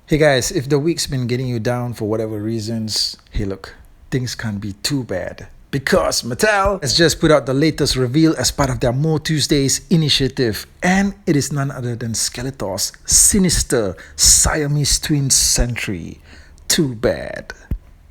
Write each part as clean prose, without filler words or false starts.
Hey guys, if the week's been getting you down for whatever reasons, hey look, things can't be too bad. Because Mattel has just put out the latest reveal as part of their MOTUesday's initiative, and it is none other than Skeletor's sinister Siamese twin sentry. Too bad.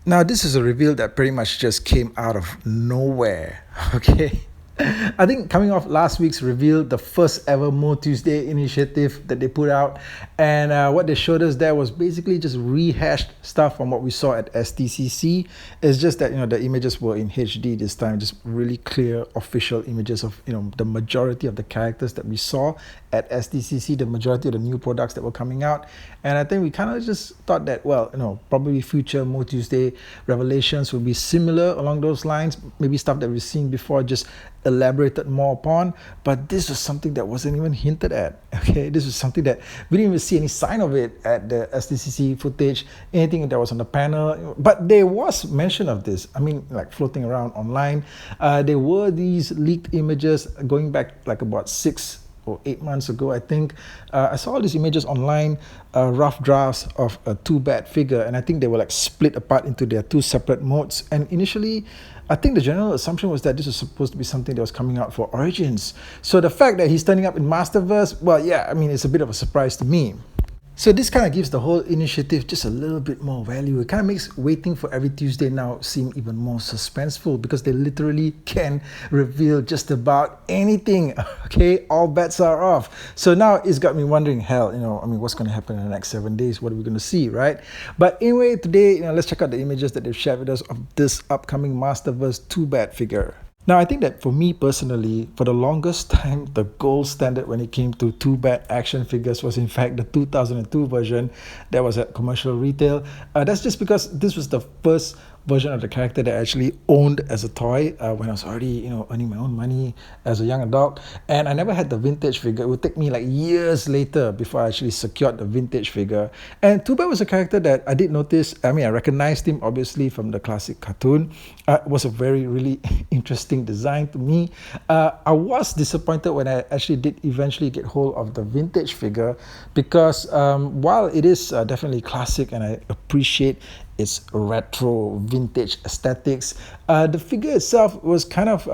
Now this is a reveal that pretty much just came out of nowhere, okay? I think coming off last week's reveal, the first ever MOTUesday initiative that they put out, and what they showed us there was basically just rehashed stuff from what we saw at STCC. It's just that the images were in HD this time, just really clear official images of the majority of the characters that we saw at STCC, the majority of the new products that were coming out. And I think we kind of just thought that, probably future MOTUesday revelations will be similar along those lines, maybe stuff that we've seen before, just elaborated more upon. But this was something that wasn't even hinted at. Okay, this was something that we didn't even see any sign of it at the STCC footage, anything that was on the panel. But there was mention of this, like floating around online. There were these leaked images going back like about 6 or 8 months ago, I think. I saw these images online, rough drafts of a Two-Bad figure, and I think they were like split apart into their two separate modes. And initially, I think the general assumption was that this was supposed to be something that was coming out for Origins. So the fact that he's turning up in Masterverse, well, yeah, it's a bit of a surprise to me. So this kind of gives the whole initiative just a little bit more value. It kind of makes waiting for every Tuesday now seem even more suspenseful, because they literally can reveal just about anything. Okay, all bets are off. So now it's got me wondering, hell, what's going to happen in the next 7 days? What are we going to see, right? But anyway, today, let's check out the images that they've shared with us of this upcoming Masterverse Two-Bad figure. Now, I think that for me personally, for the longest time, the gold standard when it came to Two-Bad action figures was in fact the 2002 version that was at commercial retail. That's just because this was the first version of the character that I actually owned as a toy when I was already, earning my own money as a young adult. And I never had the vintage figure. It would take me like years later before I actually secured the vintage figure. And Two-Bad was a character that I did notice. I recognized him obviously from the classic cartoon. It was a really interesting design to me. I was disappointed when I actually did eventually get hold of the vintage figure, because while it is definitely classic and I appreciate its retro vintage aesthetics, the figure itself was kind of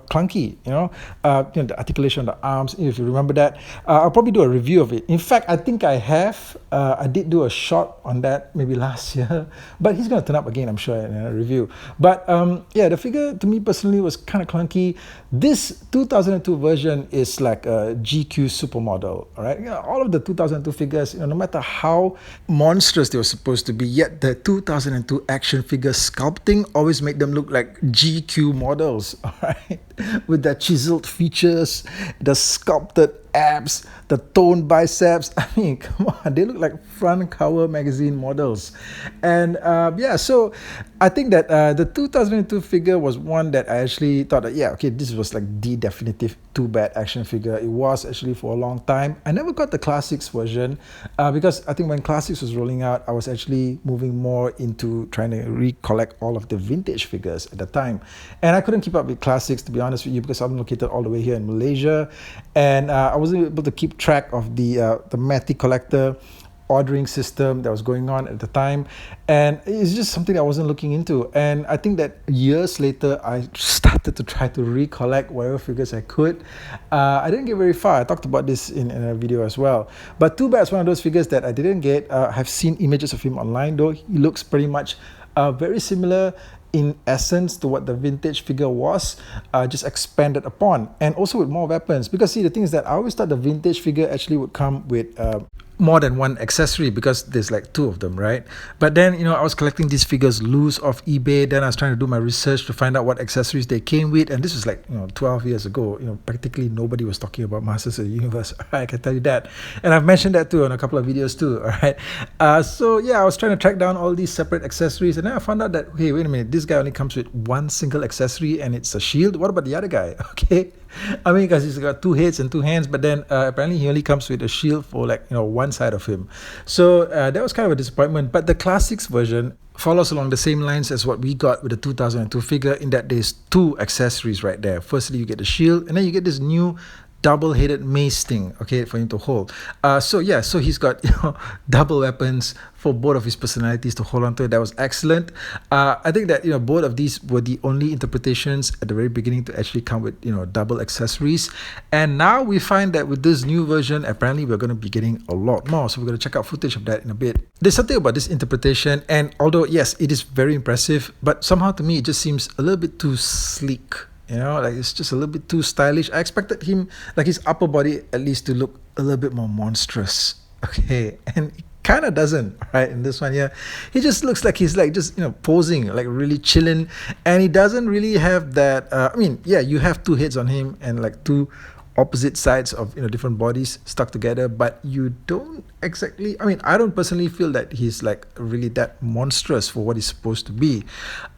clunky. The articulation of the arms, if you remember that. I'll probably do a review of it. In fact, I think I have. I did do a short on that maybe last year, but he's going to turn up again, I'm sure, in a review. But the figure to me personally was kind of clunky. This 2002 version is like a GQ supermodel. All right, all of the 2002 figures, no matter how monstrous they were supposed to be, yet the 2002 action figure sculpting always made them look like GQ models, all right? With their chiseled features, the sculpted abs, the toned biceps. Come on, they look like front cover magazine models. And so I think that the 2002 figure was one that I actually thought that, this was like the definitive Two-Bad action figure. It was actually for a long time. I never got the Classics version because I think when Classics was rolling out, I was actually moving more into trying to recollect all of the vintage figures at the time. And I couldn't keep up with Classics, to be honest with you, because I'm located all the way here in Malaysia. And I wasn't able to keep track of the Matty Collector ordering system that was going on at the time, and it's just something I wasn't looking into. And I think that years later I started to try to recollect whatever figures I could. I didn't get very far. I talked about this in a video as well. But Two-Bad is one of those figures that I didn't get. I've seen images of him online though. He looks pretty much very similar in essence to what the vintage figure was, just expanded upon, and also with more weapons. Because see, the thing is that I always thought the vintage figure actually would come with more than one accessory, because there's like 2 of them, right? But then I was collecting these figures loose off eBay. Then I was trying to do my research to find out what accessories they came with, and this was like 12 years ago. Practically nobody was talking about Masters of the Universe. I can tell you that, and I've mentioned that too in a couple of videos too. All right, so I was trying to track down all these separate accessories, and then I found out that, hey, wait a minute, this guy only comes with one single accessory, and it's a shield. What about the other guy? Okay, because he's got 2 heads and 2 hands, but then apparently he only comes with a shield for one side of him. So that was kind of a disappointment. But the Classics version follows along the same lines as what we got with the 2002 figure, in that there's 2 accessories right there. Firstly, you get the shield, and then you get this new double-headed mace thing, okay, for him to hold. So he's got double weapons for both of his personalities to hold on to. That was excellent. I think that both of these were the only interpretations at the very beginning to actually come with double accessories, and now we find that with this new version, apparently we're going to be getting a lot more. So we're going to check out footage of that in a bit. There's something about this interpretation, and although yes, it is very impressive, but somehow to me it just seems a little bit too sleek. Like it's just a little bit too stylish. I expected him, like his upper body at least, to look a little bit more monstrous. Okay, and it kind of doesn't, right? In this one here, he just looks like he's like just posing, like really chilling, and he doesn't really have that. You have two heads on him and like two opposite sides of different bodies stuck together, but you don't exactly, I don't personally feel that he's like really that monstrous for what he's supposed to be.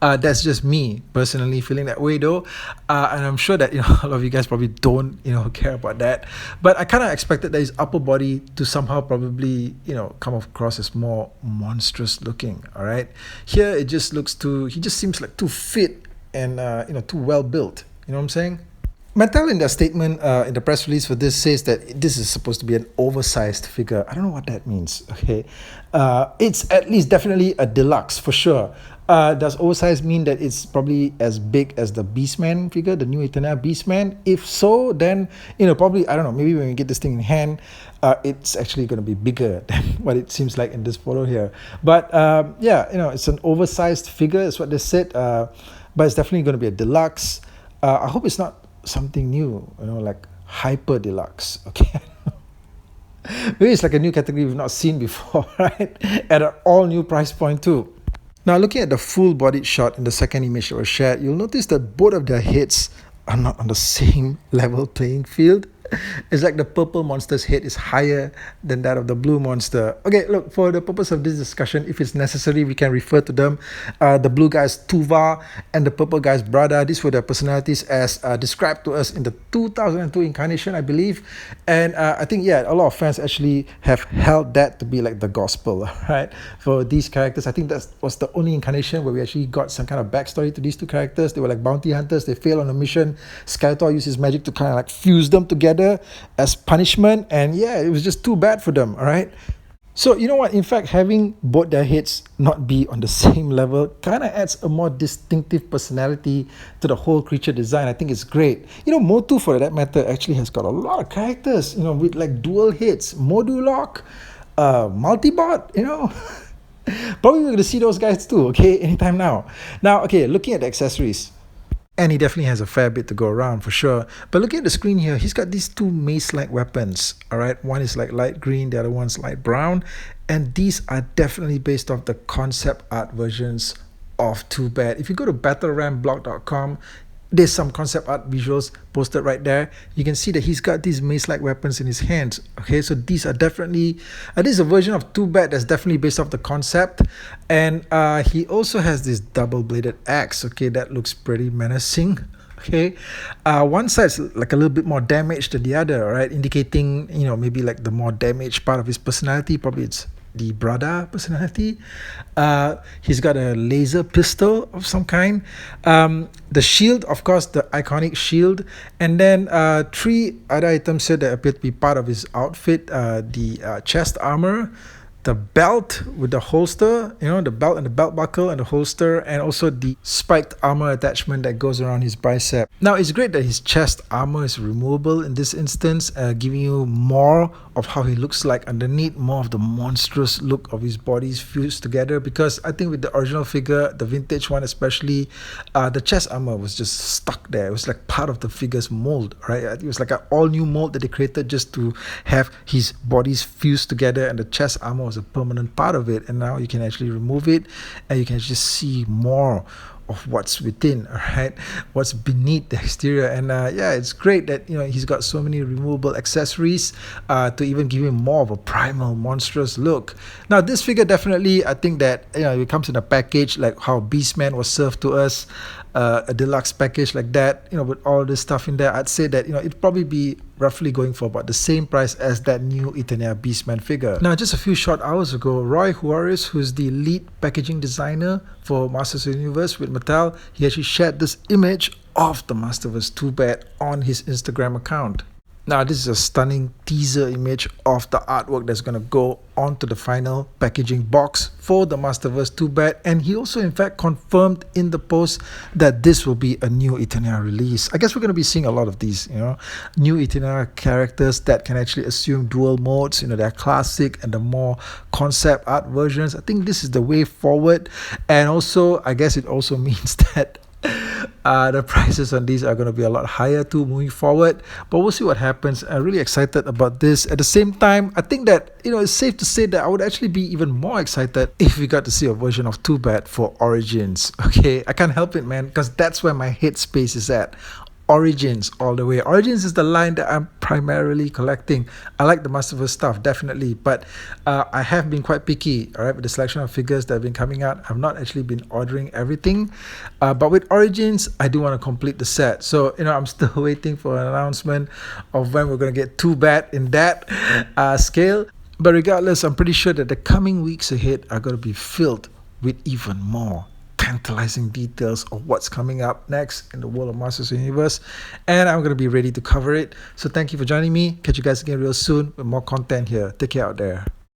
That's just me personally feeling that way though, and I'm sure that a lot of you guys probably don't care about that, but I kind of expected that his upper body to somehow probably come across as more monstrous looking. All right, here it just looks he just seems like too fit and too well built. You know what I'm saying? Mattel in their statement in the press release for this says that this is supposed to be an oversized figure. I don't know what that means. Okay, it's at least definitely a deluxe for sure. Does oversized mean that it's probably as big as the Beastman figure, the new Eternia Beastman? If so, then probably, I don't know, maybe when we get this thing in hand, it's actually going to be bigger than what it seems like in this photo here. But it's an oversized figure is what they said, but it's definitely going to be a deluxe. I hope it's not something new, like hyper deluxe. Okay, maybe it's like a new category we've not seen before, right? At an all new price point too. Now, looking at the full bodied shot in the second image that was shared, you'll notice that both of their heads are not on the same level playing field. It's like the purple monster's head is higher than that of the blue monster. Okay, look, for the purpose of this discussion, if it's necessary, we can refer to them. The blue guy's Tuva and the purple guy's Brada. These were their personalities as described to us in the 2002 incarnation, I believe. And I think, a lot of fans actually have held that to be like the gospel, right? For these characters, I think that was the only incarnation where we actually got some kind of backstory to these two characters. They were like bounty hunters. They failed on a mission. Skeletor used his magic to kind of like fuse them together as punishment, and it was just too bad for them. All right, so you know what, in fact, having both their heads not be on the same level kind of adds a more distinctive personality to the whole creature design. I think it's great. MOTU, for that matter, actually has got a lot of characters with like dual heads, Modulok, Multibot, probably we're going to see those guys too, okay, anytime now. Okay, looking at the accessories, and he definitely has a fair bit to go around for sure. But looking at the screen here, he's got these two mace-like weapons. All right, one is like light green, the other one's light brown. And these are definitely based off the concept art versions of Two-Bad. If you go to battleramblog.com, there's some concept art visuals posted right there. You can see that he's got these mace-like weapons in his hands. Okay, so these are definitely, this is a version of Two-Bad that's definitely based off the concept. And he also has this double-bladed axe. Okay, that looks pretty menacing. Okay, one side's like a little bit more damaged than the other, right? Indicating, maybe like the more damaged part of his personality. Probably it's the Brada personality. He's got a laser pistol of some kind. The shield, of course, the iconic shield. And then three other items here that appear to be part of his outfit. The chest armor, the belt with the holster, the belt and the belt buckle and the holster, and also the spiked armor attachment that goes around his bicep. Now, it's great that his chest armor is removable in this instance, giving you more of how he looks like underneath, more of the monstrous look of his bodies fused together, because I think with the original figure, the vintage one especially, the chest armor was just stuck there. It was like part of the figure's mold, right? It was like an all-new mold that they created just to have his bodies fused together, and the chest armor was a permanent part of it, and now you can actually remove it and you can just see more of what's within, right? What's beneath the exterior. And it's great that he's got so many removable accessories to even give him more of a primal, monstrous look. Now, this figure definitely, I think that it comes in a package like how Beastman was served to us, a deluxe package like that, with all this stuff in there. I'd say that it'd probably be roughly going for about the same price as that new Eternia Beastman figure. Now, just a few short hours ago, Roy Juarez, who's the lead packaging designer for Masters of the Universe with Mattel, he actually shared this image of the Masterverse Two-Bad on his Instagram account. Now, this is a stunning teaser image of the artwork that's going to go onto the final packaging box for the Masterverse Two-Bad. And he also, in fact, confirmed in the post that this will be a new Eternia release. I guess we're going to be seeing a lot of these, new Eternia characters that can actually assume dual modes, their classic and the more concept art versions. I think this is the way forward. And also, I guess it also means that the prices on these are going to be a lot higher too moving forward, but we'll see what happens. I'm really excited about this. At the same time, I think that it's safe to say that I would actually be even more excited if we got to see a version of Two-Bad for Origins. Okay, I can't help it, man, because that's where my headspace is at. Origins all the way. Origins is the line that I'm primarily collecting. I like the Masterverse stuff, definitely, but I have been quite picky, all right, with the selection of figures that have been coming out. I've not actually been ordering everything, but with Origins, I do want to complete the set. So, I'm still waiting for an announcement of when we're going to get Two-Bad in that scale. But regardless, I'm pretty sure that the coming weeks ahead are going to be filled with even more tantalizing details of what's coming up next in the world of Masters Universe, and I'm going to be ready to cover it. So thank you for joining me. Catch you guys again real soon with more content here. Take care out there.